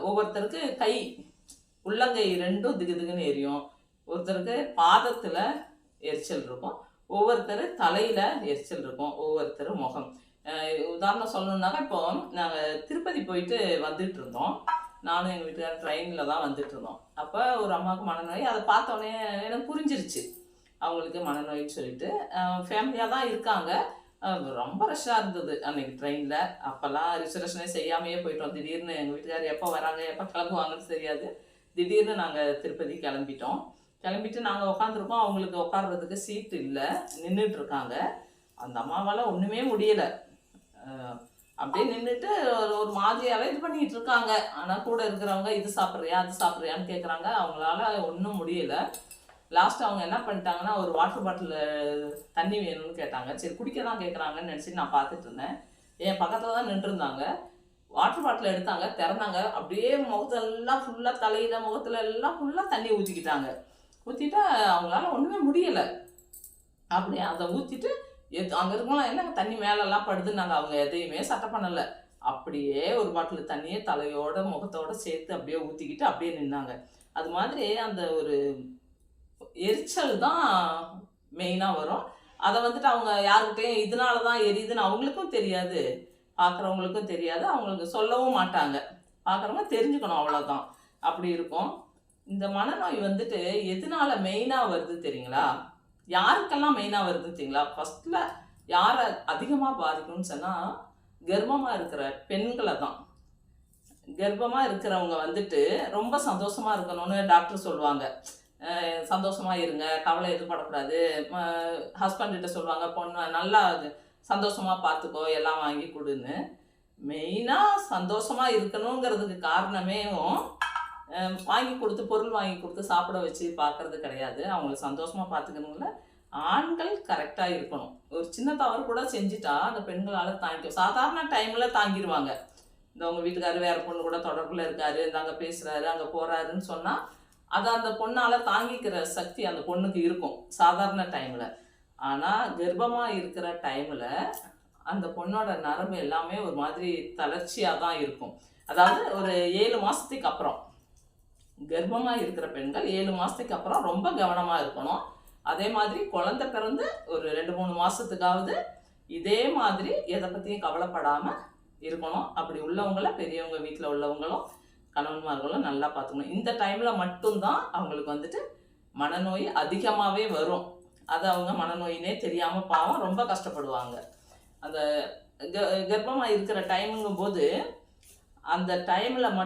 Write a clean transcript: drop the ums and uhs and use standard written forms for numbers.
ஒவ்வொருத்தருக்கு கை உள்ளங்கை ரெண்டும் திகு திகுன்னு எரியும். ஒருத்தருக்கு பாதத்தில் எரிச்சல் இருக்கும், ஒவ்வொருத்தர் தலையில் எரிச்சல் இருக்கும், ஒவ்வொருத்தர் முகம். உதாரணம் சொல்லணுன்னாக்கா, இப்போ நாங்கள் திருப்பதி போயிட்டு வந்துட்டு இருந்தோம். நானும் எங்கள் வீட்டுக்காரர் ட்ரெயினில் தான் வந்துட்டு இருந்தோம். அப்போ ஒரு அம்மாவுக்கு மனநோய். அதை பார்த்தோன்னே எனக்கு புரிஞ்சிருச்சு அவங்களுக்கு மனநோயின்னு சொல்லிட்டு. ஃபேமிலியாக தான் இருக்காங்க. ரொம்ப ரஷ்ஷாக இருந்தது அன்றைக்கி ட்ரெயினில். அப்போல்லாம் ரிசர்வேஷனே செய்யாமையே போயிட்டோம். திடீர்னு எங்கள் வீட்டுக்காரர் எப்போ வராங்க எப்போ கிளம்புவாங்கன்னு தெரியாது. திடீர்னு நாங்கள் திருப்பதி கிளம்பிட்டோம். கிளம்பிட்டு நாங்கள் உட்காந்துருக்கோம். அவங்களுக்கு உட்கார்றதுக்கு சீட்டு இல்லை, நின்றுட்டுருக்காங்க. அந்த அம்மாவால் ஒன்றுமே முடியலை. அப்படியே நின்றுட்டு ஒரு மாதிரியாகவே இது பண்ணிகிட்டு இருக்காங்க. ஆனால் கூட இருக்கிறவங்க இது சாப்பிட்றியா அது சாப்பிட்றியான்னு கேட்குறாங்க. அவங்களால ஒன்றும் முடியலை. லாஸ்ட்டு அவங்க என்ன பண்ணிட்டாங்கன்னா, ஒரு வாட்டர் பாட்டில் தண்ணி வேணும்னு கேட்டாங்க. சரி குடிக்க தான் கேட்குறாங்கன்னு நினச்சி நான் பார்த்துட்டு இருந்தேன். என் பக்கத்தில் தான் நின்றுருந்தாங்க. வாட்டர் பாட்டில் எடுத்தாங்க, திறந்தாங்க. அப்படியே முகத்தெல்லாம் ஃபுல்லாக, தலையில் முகத்தில் எல்லாம் ஃபுல்லாக தண்ணி ஊற்றிக்கிட்டாங்க. ஊற்றிட்டா அவங்களால ஒன்றுமே முடியலை. அப்படியே அதை ஊற்றிட்டு அங்கே இருக்கவங்களாம் என்னங்க தண்ணி மேலெல்லாம் படுதுன்னாங்க. அவங்க எதையுமே சட்டை பண்ணலை. அப்படியே ஒரு பாட்டில் தண்ணியை தலையோட முகத்தோடு சேர்த்து அப்படியே ஊற்றிக்கிட்டு அப்படியே நின்னாங்க. அது மாதிரி அந்த ஒரு எரிச்சல் தான் மெயினாக வரும். அதை வந்துட்டு அவங்க யாருக்கிட்டையும் இதனால தான் எரியுதுன்னு அவங்களுக்கும் தெரியாது, பார்க்குறவங்களுக்கும் தெரியாது, அவங்களுக்கு சொல்லவும் மாட்டாங்க. பார்க்குறவங்க தெரிஞ்சுக்கணும், அவ்வளோதான். அப்படி இருக்கும். இந்த மனநோய் வந்துட்டு எதனால மெயினாக வருது தெரியுங்களா? யாருக்கெல்லாம் மெயினாக வருது தெரியுங்களா? ஃபஸ்ட்டில் யாரை அதிகமாக பாதிக்கும்னு சொன்னால், கர்ப்பமாக இருக்கிற பெண்களை தான். கர்ப்பமாக இருக்கிறவங்க வந்துட்டு ரொம்ப சந்தோஷமாக இருக்கணும்னு டாக்டர் சொல்லுவாங்க. சந்தோஷமாக இருங்க, கவலை எதுப்படக்கூடாது. ஹஸ்பண்ட்கிட்ட சொல்லுவாங்க, பொண்ணு நல்லா சந்தோஷமாக பார்த்துக்கோ, எல்லாம் வாங்கி கொடுன்னு. மெயினாக சந்தோஷமாக இருக்கணுங்கிறதுக்கு காரணமே வாங்கி கொடுத்து, பொருள் வாங்கி கொடுத்து சாப்பிட வச்சு பார்க்கறது கிடையாது. அவங்கள சந்தோஷமாக பார்த்துக்கணுங்கள ஆண்கள் கரெக்டாக இருக்கணும். ஒரு சின்ன தவறு கூட செஞ்சுட்டா அந்த பெண்களால் தாங்கிக்கும். சாதாரண டைமில் தாங்கிடுவாங்க. இந்த உங்கள் வீட்டுக்காரர் வேறு பொண்ணு கூட தொடர்பில் இருக்காரு, இந்த அங்கே பேசுகிறாரு, அங்கே போகிறாருன்னு சொன்னால் அதை அந்த பொண்ணால் தாங்கிக்கிற சக்தி அந்த பொண்ணுக்கு இருக்கும் சாதாரண டைமில். ஆனால் கர்ப்பமாக இருக்கிற டைமில் அந்த பொண்ணோட நரம்பு எல்லாமே ஒரு மாதிரி தளர்ச்சியாக தான் இருக்கும். அதாவது ஒரு 7 மாதத்துக்கு அப்புறம், கர்ப்பமாக இருக்கிற பெண்கள் 7 மாதத்துக்கு அப்புறம் ரொம்ப கவனமாக இருக்கணும். அதே மாதிரி குழந்தை பிறந்து ஒரு 2-3 மாதத்துக்காவது இதே மாதிரி எதை பற்றியும் கவலைப்படாமல் இருக்கணும். அப்படி உள்ளவங்கள பெரியவங்க, வீட்டில் உள்ளவங்களும் கணவன்மார்களும் நல்லா பார்த்துக்கணும். இந்த டைமில் மட்டும்தான் அவங்களுக்கு வந்துட்டு மனநோய் அதிகமாகவே வரும். அது அவங்க மனநோயினே தெரியாமல் பாவம் ரொம்ப கஷ்டப்படுவாங்க. அந்த கர்ப்பமாக இருக்கிற டைமுங்கும் போது அந்த டைமில் மட்டும்